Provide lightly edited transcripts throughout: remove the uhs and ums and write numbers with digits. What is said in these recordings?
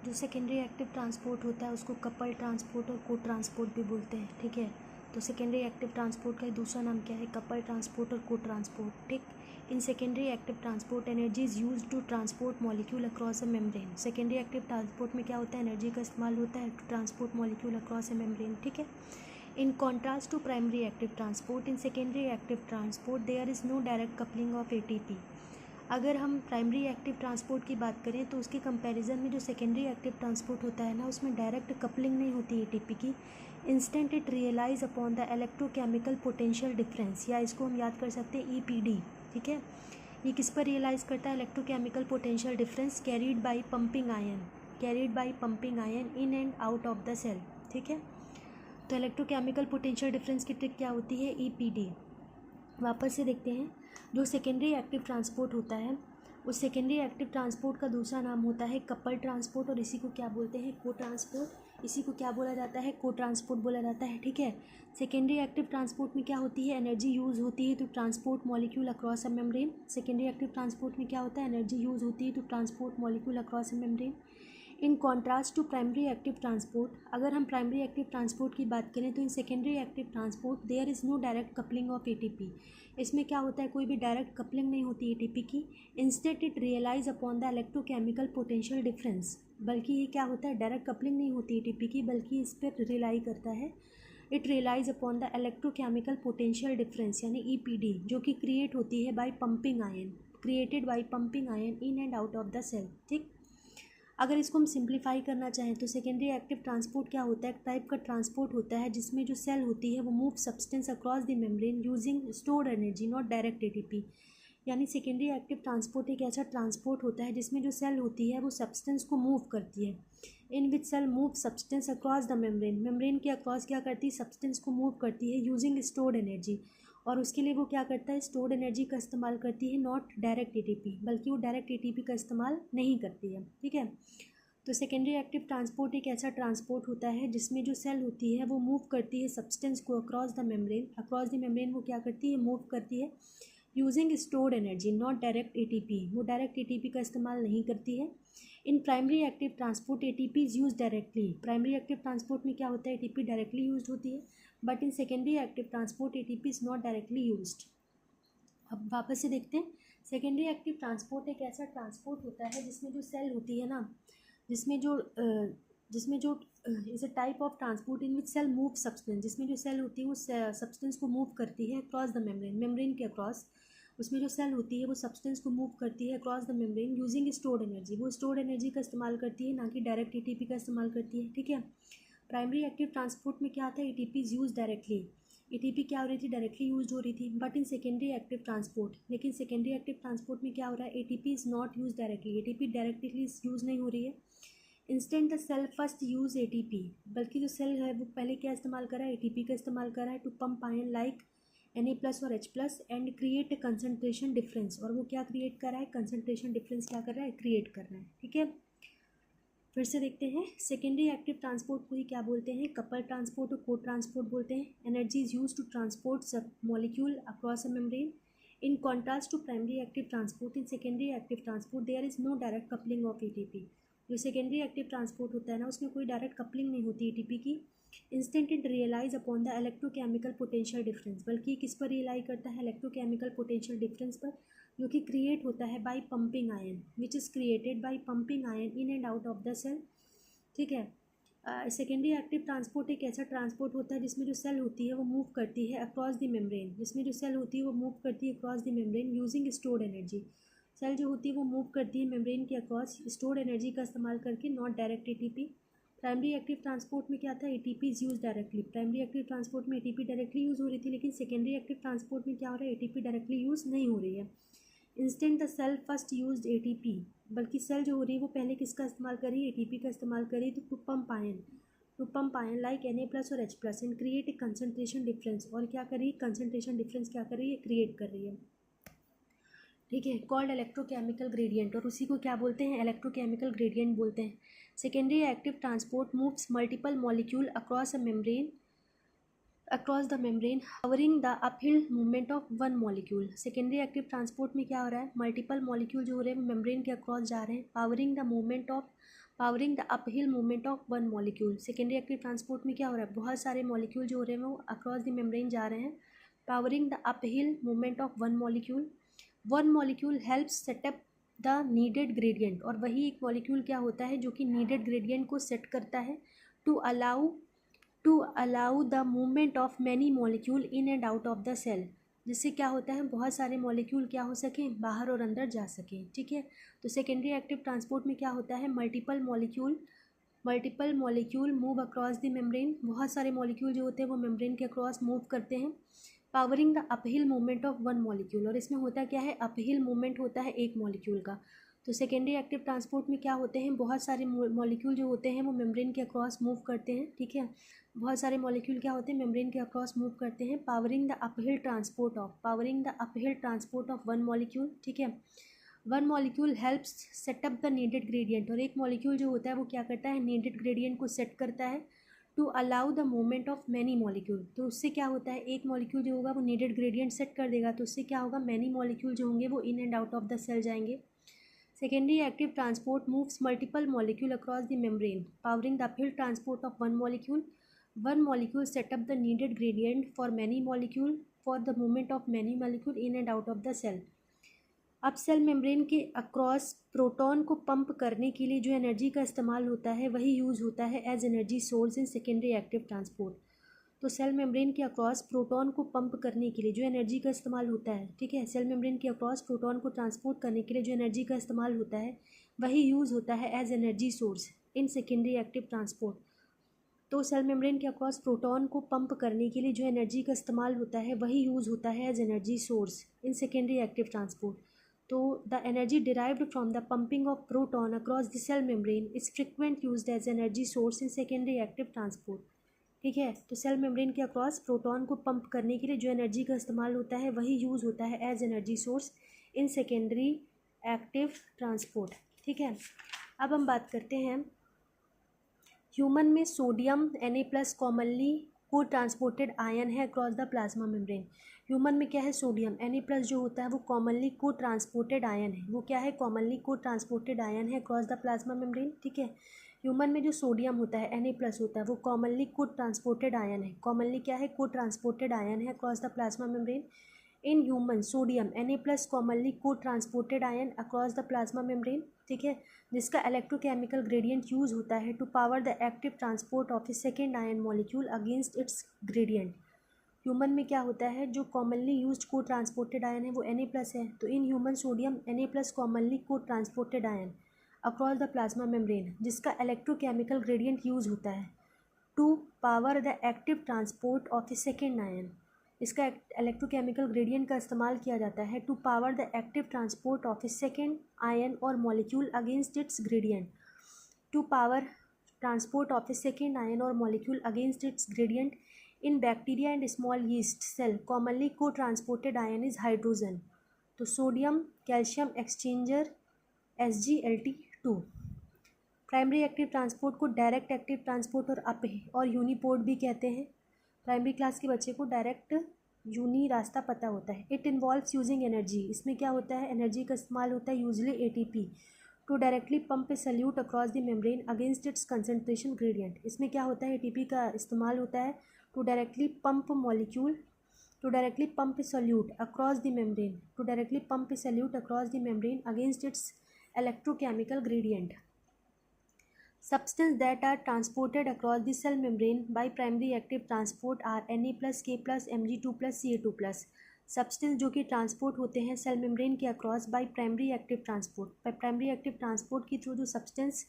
जो secondary active transport होता है उसको कपल ट्रांसपोर्ट और को ट्रांसपोर्ट भी बोलते हैं, ठीक है। तो सेकेंडरी एक्टिव ट्रांसपोर्ट का दूसरा नाम क्या है? कपल ट्रांसपोर्ट और को ट्रांसपोर्ट, ठीक। In secondary active transport energy is use to transport molecule across a membrane. Secondary active transport में क्या होता है? एनर्जी का इस्तेमाल होता है to transport molecule across a membrane, ठीक है। In contrast to primary active transport, in secondary active transport there is no direct coupling of ATP. अगर हम प्राइमरी एक्टिव ट्रांसपोर्ट की बात करें तो उसके कंपैरिजन में जो सेकेंडरी एक्टिव ट्रांसपोर्ट होता है ना, उसमें डायरेक्ट कपलिंग नहीं होती एटीपी की। Instead it relies upon the electrochemical potential difference, या इसको हम याद कर सकते हैं ईपीडी, ठीक है। ये किस पर रियलाइज़ करता है? Electrochemical potential difference carried by pumping ion in and out of the cell, ठीक है। तो इलेक्ट्रोकेमिकल पोटेंशियल डिफरेंस की ट्रिक क्या होती है? ईपीडी। वापस से देखते हैं, जो सेकेंडरी एक्टिव ट्रांसपोर्ट होता है उस सेकेंडरी एक्टिव ट्रांसपोर्ट का दूसरा नाम होता है कपल ट्रांसपोर्ट, और इसी को क्या बोलते हैं? को ट्रांसपोर्ट। इसी को क्या बोला जाता है? को ट्रांसपोर्ट बोला जाता है, ठीक है। सेकेंडरी एक्टिव ट्रांसपोर्ट में क्या होती है? एनर्जी यूज़ होती है to transport molecule across a membrane. Secondary active transport में क्या होता है? एनर्जी यूज़ होती है to transport molecule across a membrane. In contrast to primary active transport, अगर हम प्राइमरी एक्टिव ट्रांसपोर्ट की बात करें तो in secondary active transport there is no direct coupling of ATP. इसमें क्या होता है? कोई भी डायरेक्ट कपलिंग नहीं होती एटीपी की। Instead it relies upon the electrochemical potential difference, बल्कि ये क्या होता है? डायरेक्ट कपलिंग नहीं होती एटीपी की, बल्कि इस पर रिलाई करता है। It relies upon the electrochemical potential difference यानी ईपीडी, जो कि क्रिएट होती है by pumping ion, created by pumping ion in and out of the cell, ठीक। अगर इसको हम सिंप्लीफाई करना चाहें तो सेकेंडरी एक्टिव ट्रांसपोर्ट क्या होता है? एक टाइप का ट्रांसपोर्ट होता है जिसमें जो सेल होती है वो move substance across the membrane using stored energy, not direct ATP. यानी सेकेंडरी एक्टिव ट्रांसपोर्ट एक ऐसा ट्रांसपोर्ट होता है जिसमें जो सेल होती है वो सब्सटेंस को मूव करती है। In which cell move substance across the membrane, membrane के अक्रॉस क्या करती है? सब्सटेंस को मूव करती है यूजिंग स्टोर्ड एनर्जी, और उसके लिए वो क्या करता है? स्टोर्ड एनर्जी का इस्तेमाल करती है, नॉट डायरेक्ट एटीपी, बल्कि वो डायरेक्ट एटीपी का इस्तेमाल नहीं करती है, ठीक है। तो सेकेंडरी एक्टिव ट्रांसपोर्ट एक ऐसा ट्रांसपोर्ट होता है जिसमें जो सेल होती है वो मूव करती है सब्सटेंस को अक्रॉस द मेम्ब्रेन वो क्या करती है? मूव करती है using stored energy, not direct ATP, वो डायरेक्ट एटीपी का इस्तेमाल नहीं करती है। In primary active transport ATP is use directly, primary active transport में क्या होता है? एटीपी डायरेक्टली यूज होती है, but in secondary active transport ATP is not directly used. अब वापस से देखते हैं, सेकेंडरी एक्टिव ट्रांसपोर्ट एक ऐसा ट्रांसपोर्ट होता है जिसमें जो सेल होती है ना, जिसमें जो is a type of transport in which cell move substance, जिसमें जो सेल होती है वो सब्सटेंस को मूव करती है अक्रॉस द मेम्ब्रेन के अक्रॉस। उसमें जो सेल होती है वो सब्सटेंस को मूव करती है across the membrane using stored energy, वो स्टोर्ड एनर्जी का इस्तेमाल करती है, ना कि डायरेक्ट एटीपी का इस्तेमाल करती है, ठीक है। प्राइमरी एक्टिव ट्रांसपोर्ट में क्या था? ATP is use directly, ATP क्या हो रही थी? डायरेक्टली यूज हो रही थी, but in secondary active transport, लेकिन सेकेंडरी एक्टिव ट्रांसपोर्ट में क्या हो रहा है? ATP is not use directly, ATP directly use नहीं हो रही है। Instead the cell first use ATP, बल्कि जो सेल है वो पहले क्या इस्तेमाल कर रहा है? एटीपी का इस्तेमाल कर रहा है to pump ion like Na+ और H+ and create concentration difference, और वो क्या क्रिएट कर रहा है? कंसंट्रेशन डिफरेंस क्या कर रहा है? क्रिएट कर रहा है, ठीक है। फिर से देखते हैं, सेकेंडरी एक्टिव ट्रांसपोर्ट को ही क्या बोलते हैं? कपल ट्रांसपोर्ट और को ट्रांसपोर्ट बोलते हैं। Energy is use to transport सब molecule across a membrane. In contrast to primary active transport, in secondary active transport there is no direct coupling of ATP. जो सेकेंडरी एक्टिव ट्रांसपोर्ट होता है ना, उसमें कोई डायरेक्ट कपलिंग नहीं होती ATP की। Instead it relies upon the electrochemical potential difference, बल्कि किस पर रियलाई करता है? इलेक्ट्रोकेमिकल पोटेंशियल डिफरेंस पर, जो कि क्रिएट होता है by pumping ion, which is created by pumping ion in and out of the cell, ठीक है। सेकेंडरी एक्टिव ट्रांसपोर्ट एक ऐसा ट्रांसपोर्ट होता है जिसमें जो सेल होती है वो मूव करती है अक्रॉस द मेम्ब्रेन, जिसमें जो सेल होती है वो मूव करती है across the membrane using stored energy. Cell जो होती है वो मूव करती है मेम्ब्रेन के अक्रॉस स्टोर्ड एनर्जी का इस्तेमाल करके, not direct ATP. Primary active transport में क्या था? ATP is use directly, primary active transport में एटीपी डायरेक्टली यूज हो रही थी, लेकिन सेकेंडरी एक्टिव ट्रांसपोर्ट में क्या हो रहा है? एटीपी डायरेक्टली यूज नहीं हो रही है। Instead the cell first use ATP, बल्कि सेल जो हो रही है वो पहले किसका इस्तेमाल कर रही है? एटीपी का इस्तेमाल कर रही है to pump ion like Na+ और H+ and create a concentration difference, और क्या कर रही है? कंसंट्रेशन डिफरेंस क्या कर रही है? क्रिएट कर रही है, ठीक है, कॉल्ड इलेक्ट्रोकेमिकल ग्रेडियंट, और उसी को क्या बोलते हैं? इलेक्ट्रोकेमिकल ग्रेडियंट बोलते हैं। Secondary active transport moves multiple molecule across the membrane powering the uphill movement of one molecule. Secondary active transport में क्या हो रहा है? मल्टीपल मॉलिक्यूल जो हो रहे हैं मेम्ब्रेन के अक्रॉस जा रहे हैं, powering the movement of powering the uphill movement of one molecule. Secondary active transport में क्या हो रहा है, बहुत सारे मॉलिक्यूल जो हो रहे हैं वो अक्रॉस द मेम्ब्रेन जा रहे हैं। Powering the uphill movement of one molecule. One molecule helps setup the needed gradient, और वही एक मॉलिक्यूल क्या होता है जो कि नीडेड ग्रेडियंट को सेट करता है to allow the movement of many molecule in and out of the cell, जिससे क्या होता है बहुत सारे मॉलिक्यूल क्या हो सकें, बाहर और अंदर जा सकें। ठीक है, तो सेकेंडरी एक्टिव ट्रांसपोर्ट में क्या होता है, multiple molecule move across the membrane, बहुत सारे मॉलिक्यूल जो होते हैं वो मेम्ब्रेन के अक्रॉस मूव करते हैं। Powering the uphill movement of one molecule, और इसमें होता क्या है, अपहिल मूवमेंट होता है एक मॉलिक्यूल का। तो सेकेंडरी एक्टिव ट्रांसपोर्ट में क्या होते हैं, बहुत सारे मॉलिक्यूल जो होते हैं वो मेम्ब्रेन के अक्रॉस मूव करते हैं। ठीक है, बहुत सारे मॉलिक्यूल क्या होते हैं, मेम्ब्रेन के अक्रॉस मूव करते हैं। Powering the uphill transport of one molecule. ठीक है, one molecule helps setup the needed gradient, और एक मॉलिक्यूल जो होता है वो क्या करता है, नीडेड ग्रेडियंट को सेट करता है to allow the movement of many molecule. तो उससे क्या होता है, एक मॉलिक्यूल जो होगा वो नीडेड ग्रेडियंट सेट कर देगा, तो उससे क्या होगा, मैनी मॉलिक्यूल जो होंगे वो in and out of the cell जाएंगे। Secondary active transport moves multiple molecule across the membrane, powering the uphill transport of one molecule. One molecule setup the needed gradient for many molecule for the movement of many molecule in and out of the cell. अब cell membrane के across proton को pump करने के लिए जो energy का इस्तेमाल होता है वही यूज़ होता है as energy source in secondary active transport. तो सेल मेम्ब्रेन के अक्रॉस प्रोटॉन को पंप करने के लिए जो एनर्जी का इस्तेमाल होता है, ठीक है, सेल मेम्ब्रेन के अक्रॉस प्रोटॉन को ट्रांसपोर्ट करने के लिए जो एनर्जी का इस्तेमाल होता है वही यूज़ होता है as energy source in secondary active transport. तो सेल मेम्ब्रेन के अक्रॉस प्रोटॉन को पंप करने के लिए जो एनर्जी का इस्तेमाल होता है वही यूज़ होता है as energy source in secondary active transport. तो the energy derived from the pumping of proton across the cell membrane is frequent used as energy source in secondary active transport. ठीक है, तो सेल मेम्ब्रेन के across proton को pump करने के लिए जो एनर्जी का इस्तेमाल होता है वही यूज़ होता है as energy source in secondary active transport. ठीक है, अब हम बात करते हैं ह्यूमन में सोडियम Na+ कॉमनली को ट्रांसपोर्टेड आयन है across the plasma membrane. Human में क्या है, सोडियम Na+ जो होता है वो कॉमनली को ट्रांसपोर्टेड आयन है, वो क्या है, कॉमनली को ट्रांसपोर्टेड आयन है अक्रॉस द प्लाज्मा मेम्ब्रेन। ठीक है, ह्यूमन में जो सोडियम होता है Na+ होता है वो कॉमनली को ट्रांसपोर्टेड आयन है, कॉमनली क्या है, को ट्रांसपोर्टेड आयन है across the plasma membrane. In human sodium Na+ commonly को transported ion across the plasma membrane. ठीक है, जिसका इलेक्ट्रोकेमिकल ग्रेडियंट यूज़ होता है to power the active transport of a second ion molecule against its gradient. Human में क्या होता है, जो कॉमनली यूज्ड को ट्रांसपोर्टेड आयन है वो Na+ है, तो in human sodium Na+ commonly को transported ion across the plasma membrane, जिसका इलेक्ट्रोकेमिकल ग्रेडियंट यूज़ होता है to power the active transport of a second ion. इसका इलेक्ट्रोकेमिकल ग्रेडियंट का इस्तेमाल किया जाता है to power the active transport of a second ion or molecule against its gradient. To power transport of a second ion or molecule against its gradient in bacteria and small yeast cell commonly को transported ion is hydrogen. तो sodium calcium exchanger SgLt2। Primary active transport को direct active transport और uniport भी कहते हैं। Primary class के बच्चे को डायरेक्ट यूनी रास्ता पता होता है। इट इन्वॉल्व्स यूजिंग एनर्जी, इसमें क्या होता है, एनर्जी का इस्तेमाल होता है usually ATP to directly pump a solute across the membrane against its concentration gradient. इसमें क्या होता है, ATP का इस्तेमाल होता है to directly pump a solute across the membrane against its electrochemical gradient. Substances that are transported across the cell membrane by primary active transport are Na+, K+, Mg2+, Ca2+. Substance जो कि transport होते हैं cell membrane के across by primary active transport के through जो substance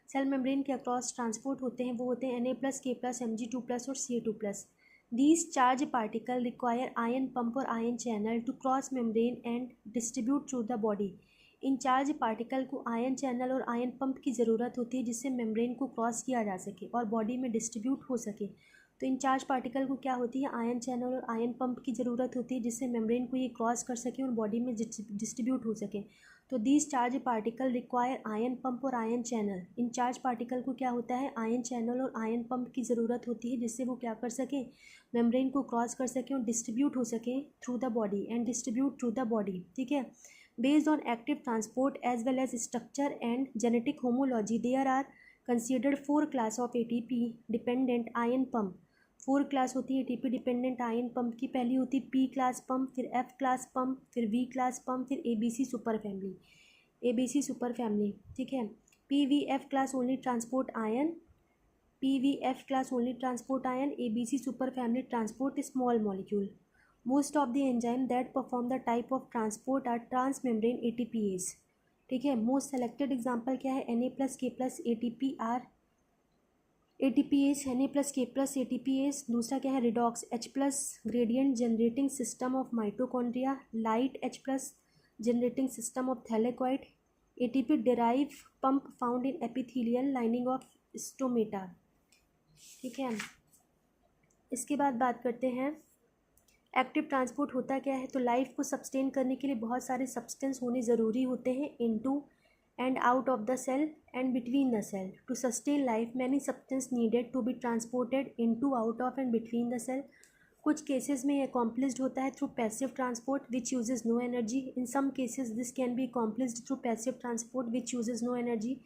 cell membrane के across transport होते हैं वो होते हैं Na+, K+, Mg2+ और Ca2+. These charge particle require ion pump or ion channel to cross membrane and distribute through the body. In charge particle को आयन चैनल और ion pump की ज़रूरत होती है जिससे मेम्ब्रेन को क्रॉस किया जा सके और बॉडी में डिस्ट्रीब्यूट हो सके। तो इन चार्ज पार्टिकल को क्या होती है, आयन चैनल और आयन पंप की ज़रूरत होती है जिससे मेम्ब्रेन को ये क्रॉस कर सके और बॉडी में डिस्ट्रीब्यूट हो सके। तो these charge particle require ion pump और आयन चैनल। इन चार्ज पार्टिकल को क्या होता है, आयन चैनल और आयन पंप की ज़रूरत होती है जिससे वो क्या कर सके, मेम्ब्रेन को क्रॉस कर सके और डिस्ट्रीब्यूट हो सके थ्रू द बॉडी। ठीक है, Based on active transport as well as structure and genetic homology, there are considered 4 class of ATP dependent ion pump. 4 class होती है ATP डिपेंडेंट आयन पंप की. पहली होती है P क्लास पंप, फिर F class pump, फिर V class pump, फिर ABC super family. ABC super family, ठीक है. PVF class only transport ion, PVF class only transport ion, ABC superfamily transport small molecule. Most of the enzyme that perform the type of transport are transmembrane ATPase. ठीक है. Most selected example क्या है? Na plus K plus ATP are ATPase, Na plus K plus ATPase. दूसरा क्या है? Redox H plus gradient generating system of mitochondria, light H plus generating system of thylakoid. ATP derive pump found in epithelial lining of stomata. ठीक है. इसके बाद बात करते हैं एक्टिव ट्रांसपोर्ट होता क्या है. तो लाइफ को सस्टेन करने के लिए बहुत सारे सब्सटेंस होने ज़रूरी होते हैं into and out of the cell and between the cell. To sustain life many substance needed to be transported into, out of and between the cell. कुछ केसेस में ये अकॉम्प्लिश्ड होता है through passive transport which uses no energy. In some cases this can be accomplished through passive transport which uses no energy.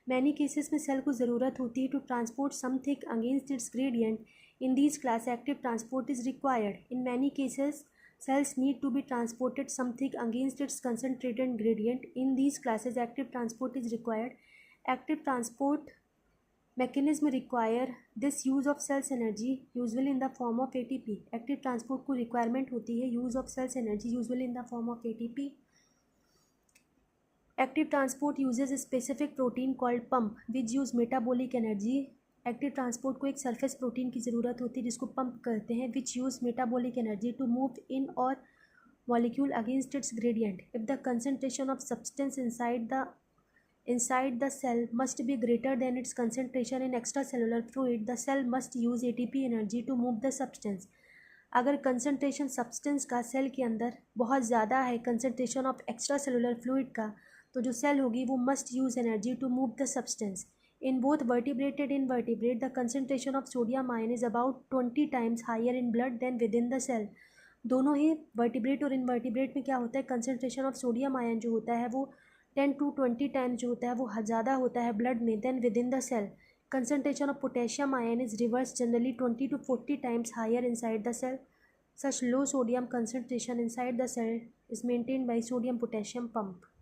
Many cases में cell को ज़रूरत होती है to transport something against its gradient. In this class active transport is required. In many cases cells need to be transported something against its concentrated gradient. In these classes active transport is required. Active transport mechanism require this use of cells energy usually in the form of ATP. Active transport को requirement होती है use of cells energy usually in the form of ATP. Active transport uses a specific protein called pump which use metabolic energy. Active transport को एक surface protein की ज़रूरत होती है जिसको पंप करते हैं which use metabolic energy to move in or molecule against its gradient. If the concentration of substance inside the cell must be greater than its concentration in extracellular fluid, the cell must use ATP energy to move the substance. अगर concentration substance का cell के अंदर बहुत ज़्यादा है concentration of extracellular fluid का, तो जो सेल होगी वो must use energy to move the substance. In both vertebrate and invertebrate, the concentration of sodium ion is about 20 times higher in blood than within the cell. दोनों ही vertebrate और invertebrate में क्या होता है, concentration of sodium ion जो होता है वो 10 to 20 times जो होता है वो ज़्यादा होता है blood में than within the cell. Concentration of potassium ion is reverse, generally 20 to 40 times higher inside the cell. Such low sodium concentration inside the cell is maintained by sodium potassium pump.